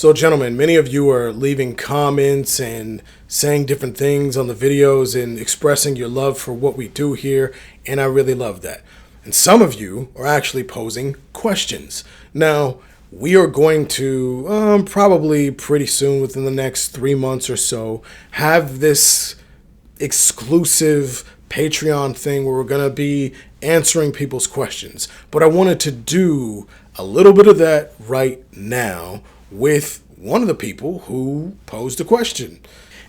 So, gentlemen, many of you are leaving comments and saying different things on the videos and expressing your love for what we do here, and I really love that. And some of you are actually posing questions. Now, we are going to probably pretty soon, within the next 3 months or so, have this exclusive Patreon thing where we're going to be answering people's questions. But I wanted to do a little bit of that right now with one of the people who posed a question.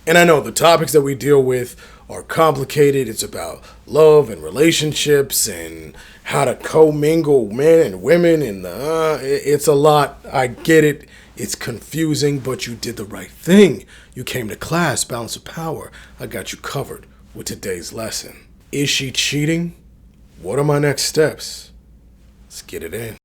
And I know the topics that we deal with are complicated. It's about love and relationships and how to commingle men and women, and it's a lot. I get it. It's confusing, but you did the right thing. You came to class, Balance of Power. I got you covered with today's lesson. Is she cheating? What are my next steps? Let's get it in.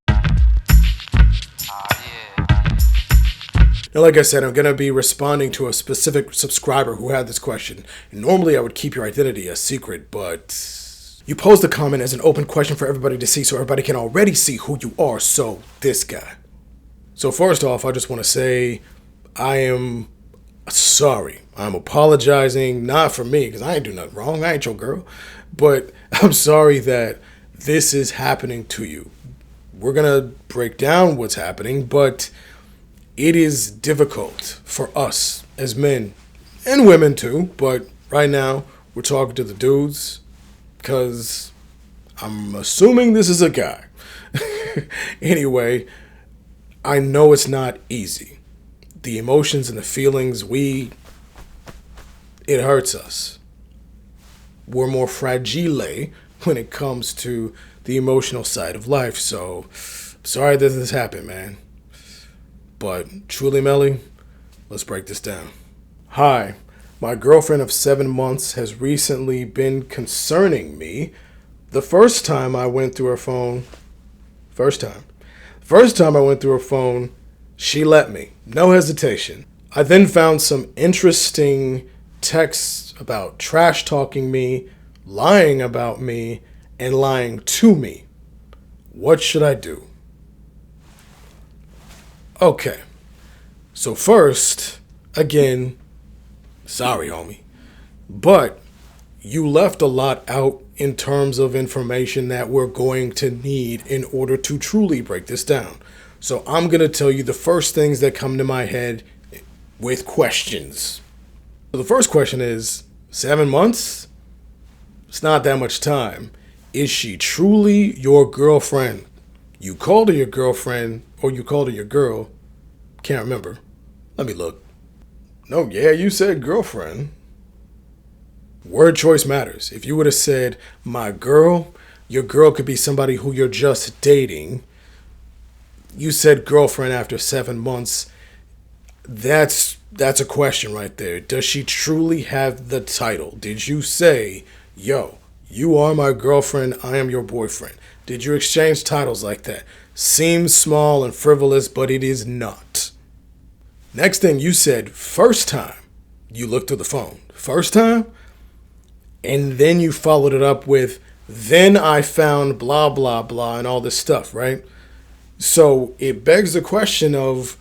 Now, like I said, I'm going to be responding to a specific subscriber who had this question. And normally, I would keep your identity a secret, but you posed the comment as an open question for everybody to see, so everybody can already see who you are. So, this guy. So, first off, I just want to say I am sorry. I'm apologizing, not for me, because I ain't do nothing wrong. I ain't your girl. But I'm sorry that this is happening to you. We're going to break down what's happening, but it is difficult for us as men and women too, but right now we're talking to the dudes because I'm assuming this is a guy. Anyway, I know it's not easy. The emotions and the feelings, it hurts us. We're more fragile when it comes to the emotional side of life, so sorry that this happened, man. But truly, Melly, let's break this down. Hi, my girlfriend of 7 months has recently been concerning me. The first time I went through her phone, she let me. No hesitation. I then found some interesting texts about trash talking me, lying about me, and lying to me. What should I do? Okay, so first, again, sorry, homie, but you left a lot out in terms of information that we're going to need in order to truly break this down. So I'm going to tell you the first things that come to my head with questions. So the first question is, 7 months? It's not that much time. Is she truly your girlfriend? You called her your girlfriend, or you called her your girl. Can't remember. Let me look. No, yeah, you said girlfriend. Word choice matters. If you would have said my girl, your girl could be somebody who you're just dating. You said girlfriend after 7 months. That's a question right there. Does she truly have the title? Did you say, yo, you are my girlfriend, I am your boyfriend? Did you exchange titles like that? Seems small and frivolous, but it is not. Next thing you said, first time you looked through the phone. First time? And then you followed it up with, then I found blah, blah, blah, and all this stuff, right? So it begs the question of,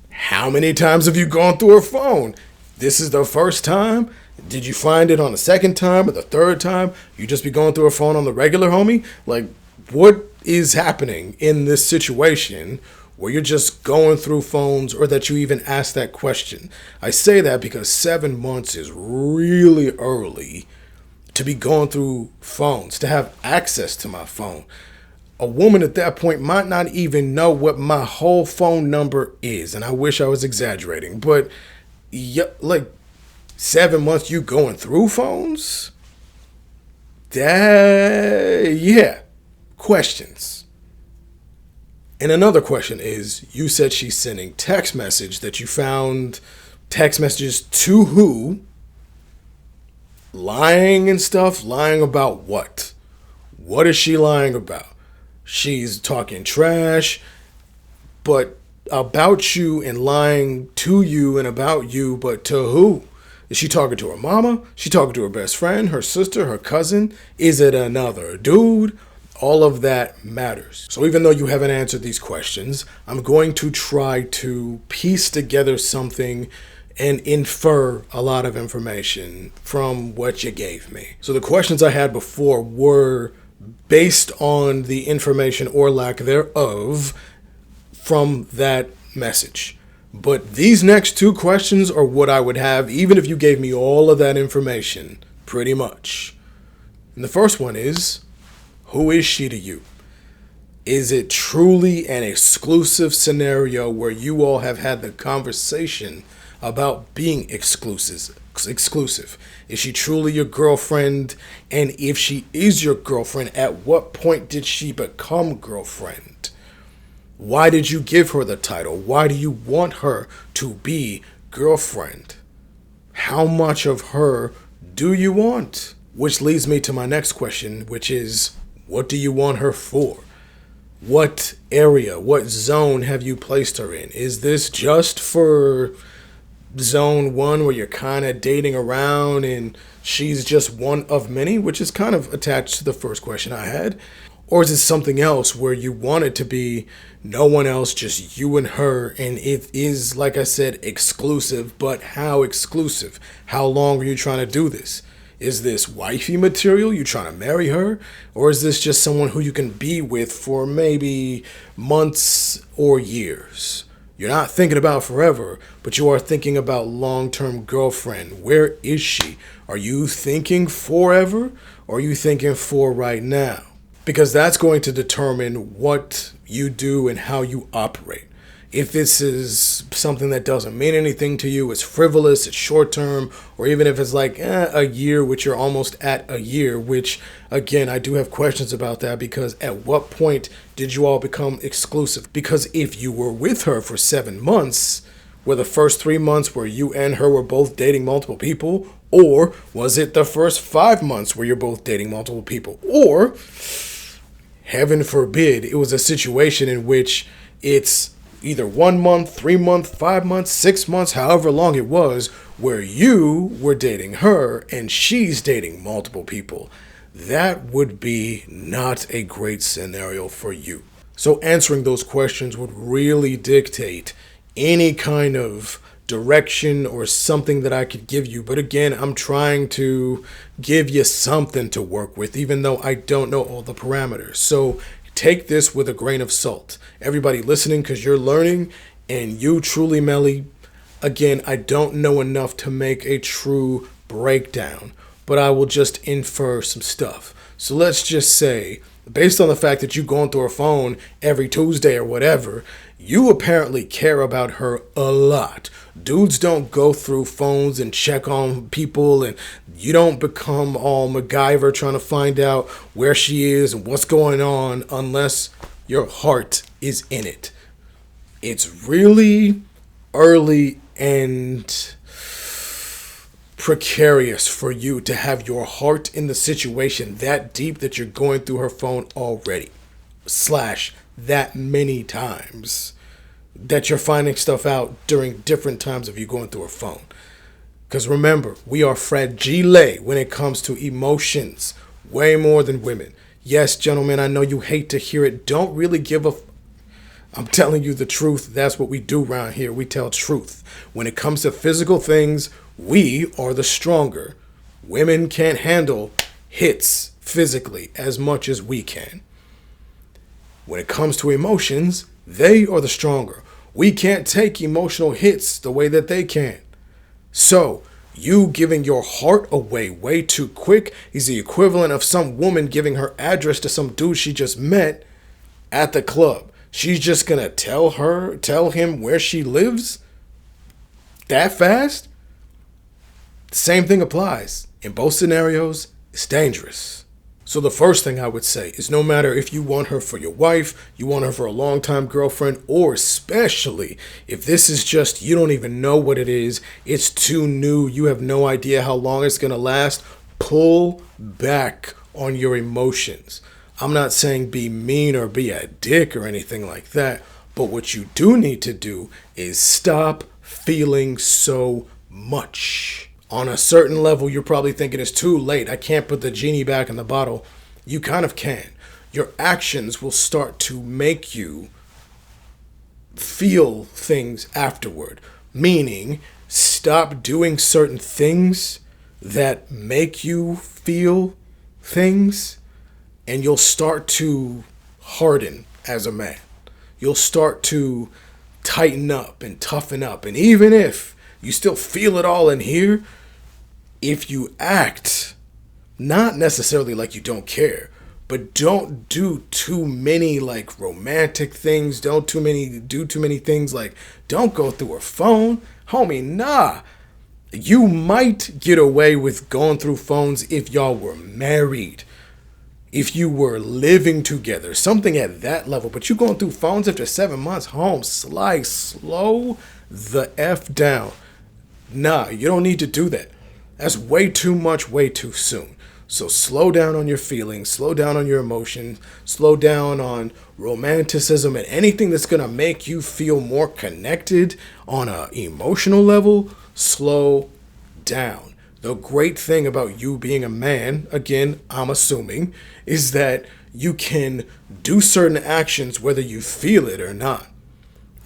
how many times have you gone through her phone? This is the first time? Did you find it on the second time or the third time? You just be going through her phone on the regular, homie? Like, what is happening in this situation where you're just going through phones, or that you even ask that question? I say that because 7 months is really early to be going through phones, to have access to my phone. A woman at that point might not even know what my whole phone number is, and I wish I was exaggerating, but yeah, like 7 months you going through phones? Yeah. Questions. And another question is, you said she's sending text message, that you found text messages to who? Lying and stuff? Lying about what? What is she lying about? She's talking trash, but about you, and lying to you and about you, but to who? Is she talking to her mama? She talking to her best friend, her sister, her cousin? Is it another dude? all of that matters. So even though you haven't answered these questions, I'm going to try to piece together something and infer a lot of information from what you gave me. So the questions I had before were based on the information or lack thereof from that message. But these next two questions are what I would have even if you gave me all of that information, pretty much. And the first one is, who is she to you? Is it truly an exclusive scenario where you all have had the conversation about being exclusive? Is she truly your girlfriend? And if she is your girlfriend, at what point did she become girlfriend? Why did you give her the title? Why do you want her to be girlfriend? How much of her do you want? Which leads me to my next question, which is, what do you want her for? What area, what zone have you placed her in? Is this just for zone one where you're kind of dating around and she's just one of many, which is kind of attached to the first question I had? Or is it something else where you want it to be no one else, just you and her, and it is, like I said, exclusive, but how exclusive? How long are you trying to do this? Is this wifey material? You trying to marry her? Or is this just someone who you can be with for maybe months or years? You're not thinking about forever, but you are thinking about long-term girlfriend. Where is she? Are you thinking forever, or are you thinking for right now? Because that's going to determine what you do and how you operate. If this is something that doesn't mean anything to you, it's frivolous, it's short term, or even if it's like a year, which you're almost at a year, which again, I do have questions about that, because at what point did you all become exclusive? Because if you were with her for 7 months, were the first 3 months where you and her were both dating multiple people? Or was it the first 5 months where you're both dating multiple people? Or, heaven forbid, it was a situation in which it's either 1 month, 3 months, 5 months, 6 months, however long it was, where you were dating her and she's dating multiple people. That would be not a great scenario for you. So answering those questions would really dictate any kind of direction or something that I could give you. But again, I'm trying to give you something to work with, even though I don't know all the parameters. So take this with a grain of salt. Everybody listening, because you're learning, and you truly, Melly, again, I don't know enough to make a true breakdown, but I will just infer some stuff. So let's just say, based on the fact that you're going through her phone every Tuesday or whatever, you apparently care about her a lot. Dudes don't go through phones and check on people, and you don't become all MacGyver trying to find out where she is and what's going on unless your heart is in it. It's really early and precarious for you to have your heart in the situation that deep that you're going through her phone already. / that many times that you're finding stuff out during different times of you going through her phone. Because remember, we are fragile when it comes to emotions, way more than women. Yes, gentlemen, I know you hate to hear it. Don't really give a I'm telling you the truth. That's what we do around here. We tell truth. When it comes to physical things, we are the stronger. Women can't handle hits physically as much as we can. When it comes to emotions, they are the stronger. We can't take emotional hits the way that they can. So, you giving your heart away way too quick is the equivalent of some woman giving her address to some dude she just met at the club. She's just gonna tell him where she lives that fast? The same thing applies. In both scenarios, it's dangerous. So the first thing I would say is, no matter if you want her for your wife, you want her for a longtime girlfriend, or especially if this is just, you don't even know what it is, it's too new, you have no idea how long it's gonna last, pull back on your emotions. I'm not saying be mean or be a dick or anything like that, but what you do need to do is stop feeling so much. On a certain level, you're probably thinking it's too late. I can't put the genie back in the bottle. You kind of can. your actions will start to make you feel things afterward. Meaning, stop doing certain things that make you feel things, and you'll start to harden as a man. You'll start to tighten up and toughen up. And even if you still feel it all in here, if you act not necessarily like you don't care, but don't do too many like romantic things, do too many things like don't go through her phone. Homie, nah. You might get away with going through phones if y'all were married. If you were living together, something at that level, but you going through phones after 7 months, home, slow the F down. Nah, you don't need to do that. That's way too much, way too soon. So slow down on your feelings, slow down on your emotions, slow down on romanticism and anything that's going to make you feel more connected on an emotional level. Slow down. The great thing about you being a man, again, I'm assuming, is that you can do certain actions whether you feel it or not.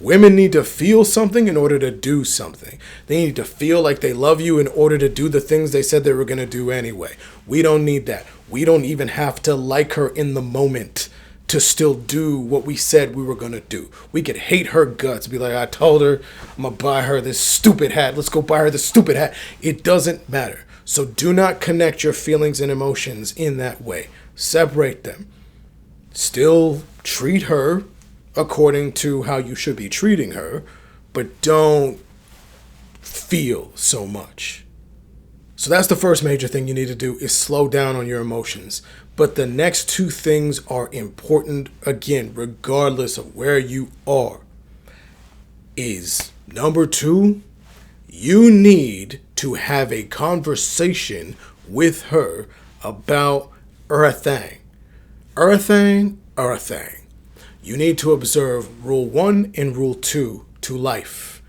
Women need to feel something in order to do something. They need to feel like they love you in order to do the things they said they were going to do anyway. We don't need that. We don't even have to like her in the moment to still do what we said we were going to do. We could hate her guts, be like, I told her I'm going to buy her this stupid hat. Let's go buy her this stupid hat. It doesn't matter. So do not connect your feelings and emotions in that way. Separate them. Still treat her according to how you should be treating her, but don't feel so much. So that's the first major thing you need to do, is slow down on your emotions. But the next two things are important, again, regardless of where you are. Is number two, you need to have a conversation with her about everything. Everything. You need to observe Rule 1 and Rule 2 to life.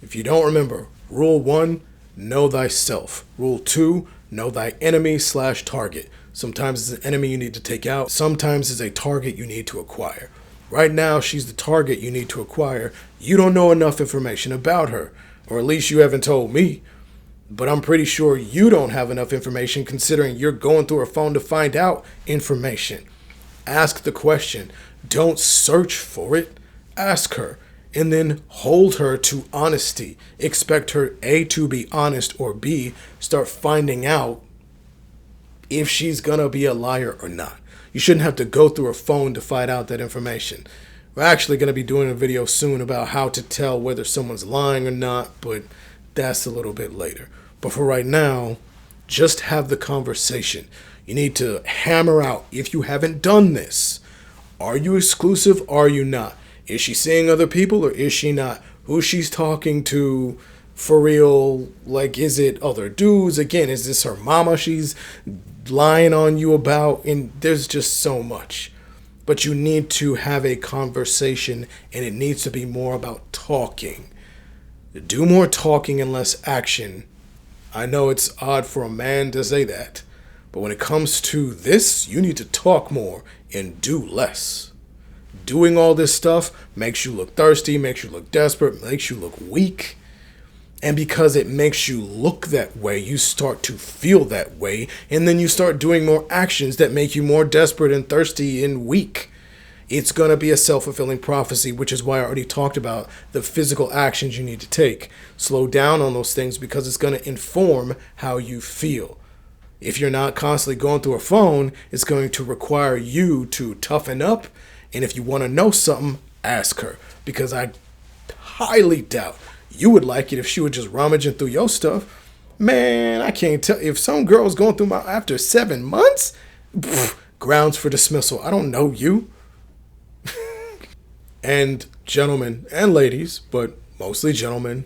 If you don't remember, Rule 1, know thyself. Rule 2, know thy enemy/target. Sometimes it's an enemy you need to take out. Sometimes it's a target you need to acquire. Right now, she's the target you need to acquire. You don't know enough information about her, or at least you haven't told me. But I'm pretty sure you don't have enough information considering you're going through her phone to find out information. Ask the question. Don't search for it. Ask her. And then hold her to honesty. Expect her, A, to be honest, or B, start finding out if she's going to be a liar or not. You shouldn't have to go through her phone to find out that information. We're actually going to be doing a video soon about how to tell whether someone's lying or not, but that's a little bit later. But for right now, just have the conversation. You need to hammer out, if you haven't done this, are you exclusive? Are you not? Is she seeing other people or is she not? Who she's talking to for real? Like, is it other dudes? Again, is this her mama she's lying on you about? And there's just so much. But you need to have a conversation, and it needs to be more about talking. Do more talking and less action. I know it's odd for a man to say that, but when it comes to this, you need to talk more and do less. Doing all this stuff makes you look thirsty, makes you look desperate, makes you look weak. And because it makes you look that way, you start to feel that way. And then you start doing more actions that make you more desperate and thirsty and weak. It's going to be a self-fulfilling prophecy, which is why I already talked about the physical actions you need to take. Slow down on those things because it's going to inform how you feel. If you're not constantly going through a phone, it's going to require you to toughen up. And if you want to know something, ask her. Because I highly doubt you would like it if she was just rummaging through your stuff. Man, I can't tell. If some girl's going through my after 7 months, grounds for dismissal. I don't know you. And gentlemen and ladies, but mostly gentlemen,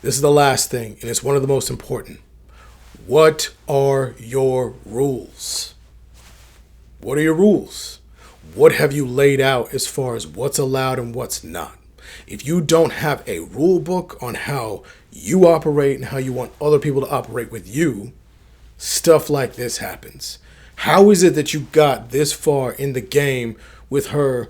this is the last thing, and it's one of the most important. What are your rules? What are your rules? What have you laid out as far as what's allowed and what's not? If you don't have a rule book on how you operate and how you want other people to operate with you, stuff like this happens. How is it that you got this far in the game with her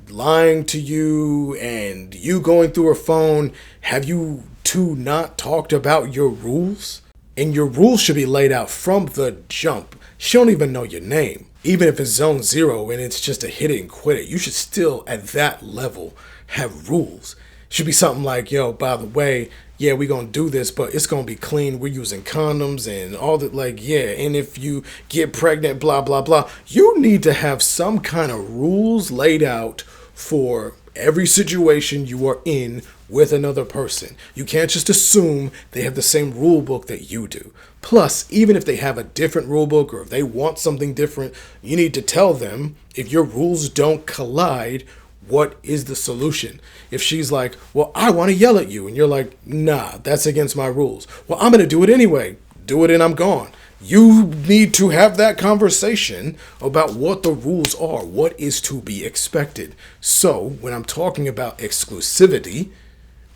lying to you and you going through her phone? Have you two not talked about your rules? And your rules should be laid out from the jump. She don't even know your name. Even if it's zone zero and it's just a hit it and quit it, you should still at that level have rules. Should be something like, yo, by the way, yeah, we gonna do this, but it's gonna be clean. We're using condoms and all that, like, yeah, and if you get pregnant, blah, blah, blah. You need to have some kind of rules laid out for every situation you are in with another person. You can't just assume they have the same rule book that you do. Plus, even if they have a different rule book or if they want something different, you need to tell them if your rules don't collide, what is the solution? If she's like, well, I want to yell at you, and you're like, nah, that's against my rules. Well, I'm going to do it anyway. Do it and I'm gone. You need to have that conversation about what the rules are, what is to be expected. So, when I'm talking about exclusivity,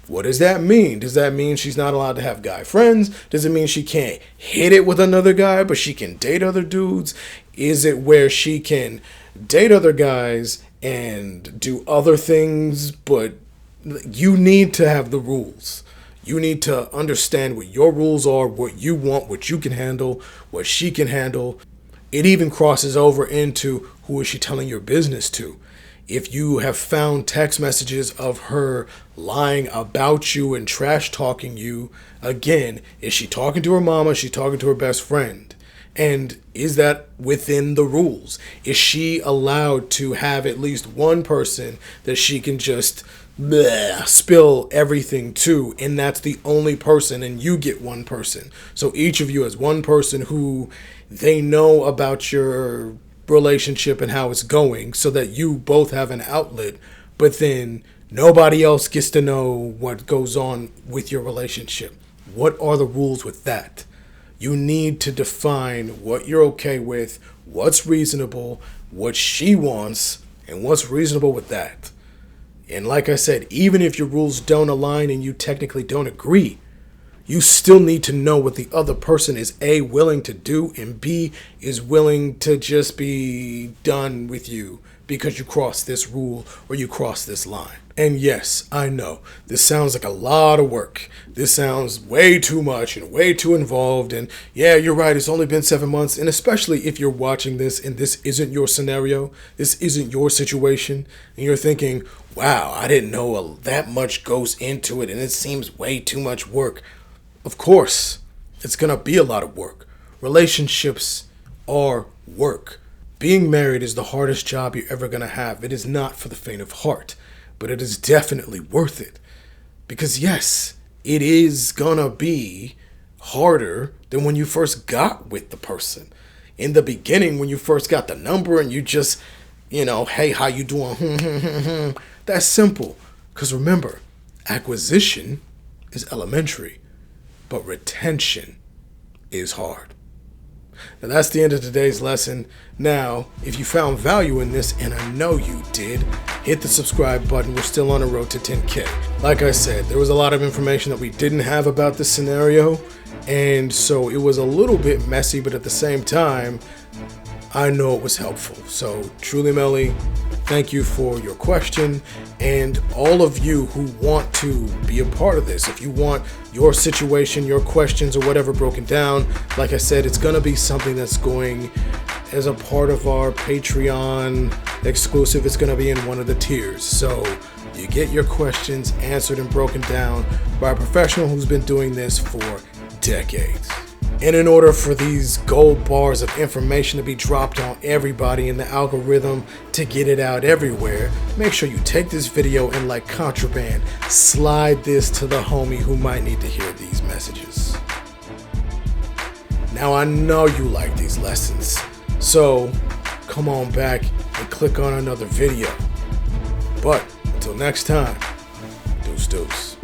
what does that mean? Does that mean she's not allowed to have guy friends? Does it mean she can't hit it with another guy, but she can date other dudes? Is it where she can date other guys and do other things, but you need to have the rules. You need to understand what your rules are, what you want, what you can handle, what she can handle. It even crosses over into who is she telling your business to. If you have found text messages of her lying about you and trash talking you, again, is she talking to her mama? Is she talking to her best friend? And is that within the rules? Is she allowed to have at least one person that she can just spill everything to, and that's the only person, and you get one person? So each of you has one person who they know about your relationship and how it's going, so that you both have an outlet, but then nobody else gets to know what goes on with your relationship. What are the rules with that? You need to define what you're okay with, what's reasonable, what she wants, and what's reasonable with that. And like I said, even if your rules don't align and you technically don't agree, you still need to know what the other person is A, willing to do, and B, is willing to just be done with you because you crossed this rule or you crossed this line. And yes, I know, this sounds like a lot of work. This sounds way too much and way too involved. And yeah, you're right, it's only been 7 months. And especially if you're watching this and this isn't your scenario, this isn't your situation, and you're thinking, wow, I didn't know that much goes into it and it seems way too much work. Of course, it's going to be a lot of work. Relationships are work. Being married is the hardest job you're ever going to have. It is not for the faint of heart, but it is definitely worth it. Because yes, it is going to be harder than when you first got with the person. In the beginning, when you first got the number and you just, hey, how you doing? That's simple. Because remember, acquisition is elementary, but retention is hard. Now that's the end of today's lesson. Now, if you found value in this, and I know you did, hit the subscribe button. We're still on a road to 10K. Like I said, there was a lot of information that we didn't have about this scenario, and so it was a little bit messy, but at the same time, I know it was helpful. So truly, Melly, thank you for your question, and all of you who want to be a part of this. If you want your situation, your questions, or whatever broken down, like I said, it's going to be something that's going as a part of our Patreon exclusive. It's going to be in one of the tiers. So you get your questions answered and broken down by a professional who's been doing this for decades. And in order for these gold bars of information to be dropped on everybody in the algorithm to get it out everywhere, make sure you take this video and, like contraband, slide this to the homie who might need to hear these messages. Now I know you like these lessons, so come on back and click on another video. But until next time, deuce deuce.